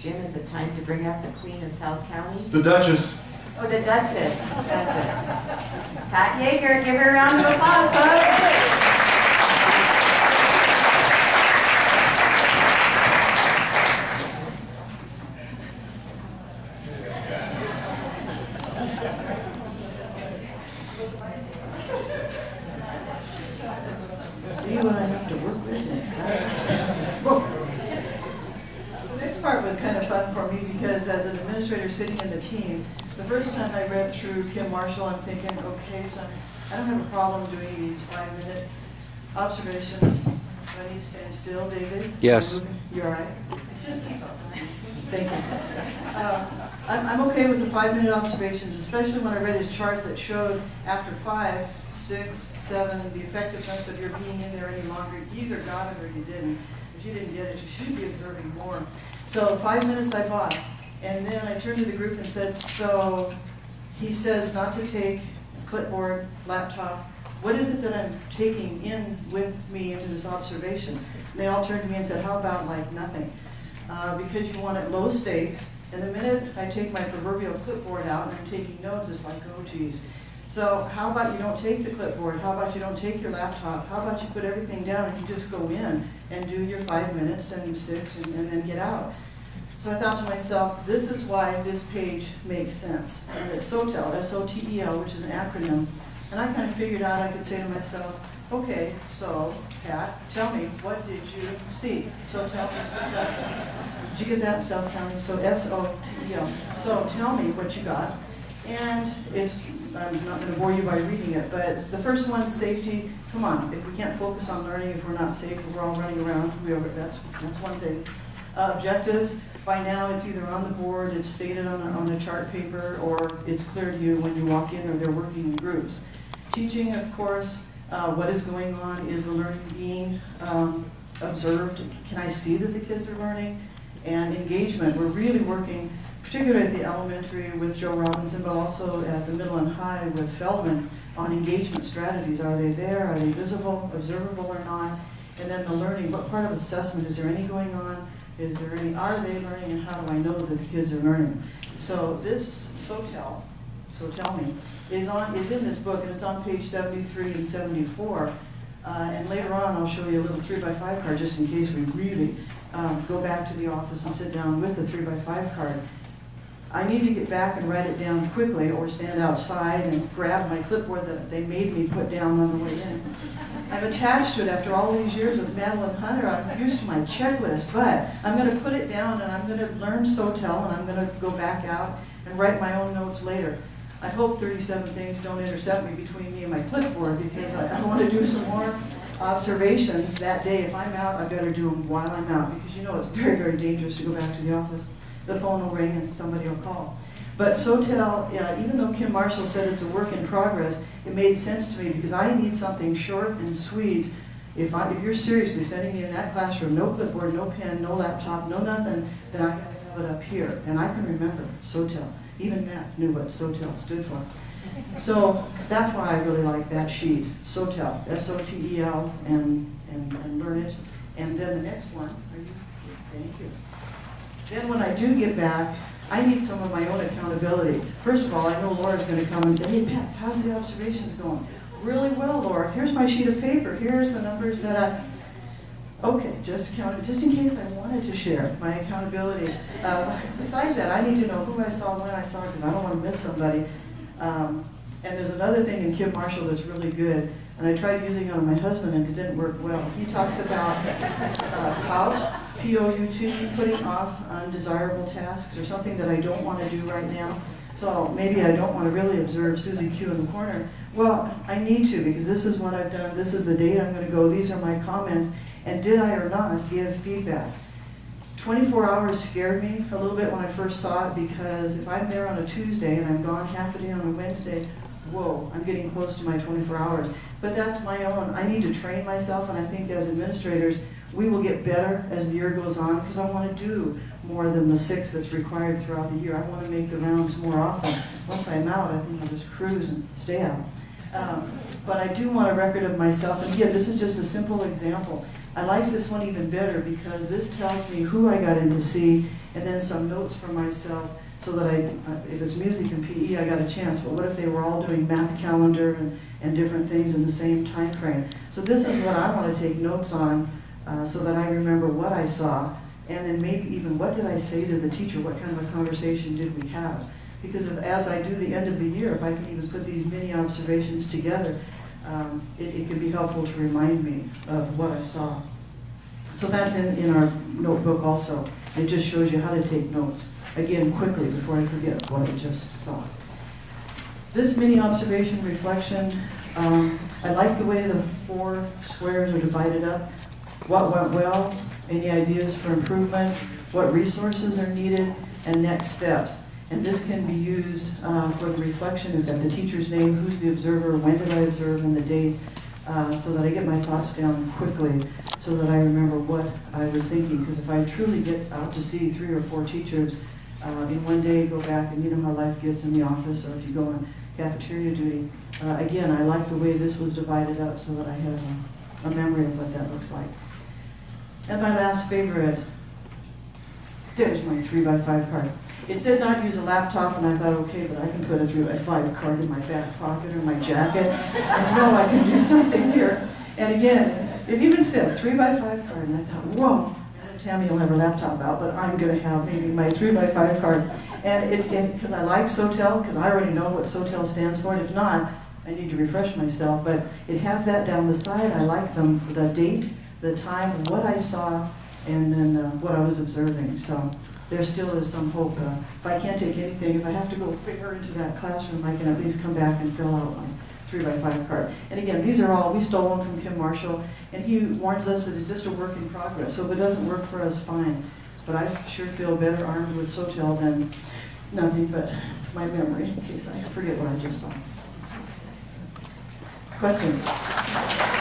Jim, is it time to bring up the Queen of South County? The Duchess. Oh, the Duchess. That's it. Pat Yeager, give her a round of applause, folks. See what I have to work with next time. The next part was kind of fun for me because as an administrator sitting in the team, the first time I read through Kim Marshall, I'm thinking, okay, so I don't have a problem doing these 5-minute observations. Do I need to stand still, David? Yes. You're all right? Just keep up. Thank you. I'm okay with the 5-minute observations, especially when I read his chart that showed after 5, 6, 7, the effectiveness of your being in there any longer. You either got it or you didn't. If you didn't get it, you should be observing more. So 5 minutes I bought. And then I turned to the group and said, so he says not to take clipboard, laptop. What is it that I'm taking in with me into this observation? And they all turned to me and said, how about like nothing? Because you want it low stakes. And the minute I take my proverbial clipboard out and I'm taking notes, it's like, oh geez. So how about you don't take the clipboard? How about you don't take your laptop? How about you put everything down and you just go in and do your 5 minutes and 6 and then get out? So I thought to myself, this is why this page makes sense. And it's SOTEL, S-O-T-E-L, which is an acronym. And I kind of figured out I could say to myself, okay, so Pat, tell me, what did you see? SOTEL. Did you get that, South County? So S-O-T-E-L. So tell me what you got. And I'm not going to bore you by reading it, but the first one, safety. Come on, if we can't focus on learning, if we're not safe, we're all running around. That's one thing. Objectives. By now, it's either on the board, it's stated on the chart paper, or it's clear to you when you walk in, or they're working in groups. Teaching, of course, what is going on? Is the learning being observed? Can I see that the kids are learning? And engagement. We're really working, particularly at the elementary with Joe Robinson, but also at the middle and high with Feldman, on engagement strategies. Are they there? Are they visible, observable or not? And then the learning, what part of assessment, is there any going on? Is there any, are they learning, and how do I know that the kids are learning? So this SOTEL, so tell me, is in this book, and it's on page 73 and 74. And later on, I'll show you a little 3x5 card, just in case we really go back to the office and sit down with a 3x5 card. I need to get back and write it down quickly, or stand outside and grab my clipboard that they made me put down on the way in. I'm attached to it after all these years with Madeline Hunter. I'm used to my checklist, but I'm going to put it down and I'm going to learn SOTEL, and I'm going to go back out and write my own notes later. I hope 37 things don't intercept me between me and my clipboard, because I want to do some more observations that day. If I'm out, I better do them while I'm out, because you know it's very, very dangerous to go back to the office. The phone will ring and somebody will call. But SOTEL, even though Kim Marshall said it's a work in progress, it made sense to me, because I need something short and sweet. If you're seriously sending me in that classroom, no clipboard, no pen, no laptop, no nothing, then I gotta have it up here. And I can remember SOTEL. Even math knew what SOTEL stood for. So that's why I really like that sheet, SOTEL, S-O-T-E-L, and learn it. And then the next one, thank you. Then when I do get back, I need some of my own accountability. First of all, I know Laura's going to come and say, hey Pat, how's the observations going? Really well, Laura. Here's my sheet of paper. Here's the numbers that okay, just in case I wanted to share my accountability. Besides that, I need to know who I saw, when I saw, because I don't want to miss somebody. And there's another thing in Kim Marshall that's really good, and I tried using it on my husband and it didn't work well. He talks about pout, P-O-U-T, putting off undesirable tasks or something that I don't want to do right now. So maybe I don't want to really observe Susie Q in the corner. Well, I need to, because this is what I've done, this is the date I'm going to go, these are my comments, and did I or not give feedback? 24 hours scared me a little bit when I first saw it, because if I'm there on a Tuesday and I'm gone half a day on a Wednesday, whoa, I'm getting close to my 24 hours. But that's my own. I need to train myself, and I think as administrators, we will get better as the year goes on, because I want to do more than the 6 that's required throughout the year. I want to make the rounds more often. Once I'm out, I think I'll just cruise and stay out. But I do want a record of myself, and again, this is just a simple example. I like this one even better because this tells me who I got in to see, and then some notes for myself so that if it's music and PE, I got a chance. But what if they were all doing math calendar and different things in the same time frame? So this is what I want to take notes on so that I remember what I saw, and then maybe even what did I say to the teacher, what kind of a conversation did we have? Because as I do the end of the year, if I can even put these mini observations together, it can be helpful to remind me of what I saw. So that's in our notebook also. It just shows you how to take notes. Again, quickly, before I forget what I just saw. This mini observation reflection, I like the way the 4 squares are divided up. What went well, any ideas for improvement, what resources are needed, and next steps. And this can be used for the reflection. It's got the teacher's name, who's the observer, when did I observe, and the date, so that I get my thoughts down quickly, so that I remember what I was thinking. Because if I truly get out to see 3 or 4 teachers in one day, go back, and you know how life gets in the office, or if you go on cafeteria duty. Again, I like the way this was divided up so that I have a memory of what that looks like. And my last favorite, there's my 3x5 card. It said not use a laptop, and I thought, okay, but I can put a 3x5 card in my back pocket or my jacket. I know I can do something here. And again, it even said 3x5 card, and I thought, whoa, Tammy will have her laptop out, but I'm going to have maybe my 3x5 card. And because I like SOTEL, because I already know what SOTEL stands for, and if not, I need to refresh myself, but it has that down the side. I like the date, the time, what I saw, and then what I was observing. So there still is some hope. If I can't take anything, if I have to go bigger into that classroom, I can at least come back and fill out my 3x5 card. And again, these are all, we stole them from Kim Marshall, and he warns us that it's just a work in progress. So if it doesn't work for us, fine. But I sure feel better armed with SOTEL than nothing but my memory, in case I forget what I just saw. Questions?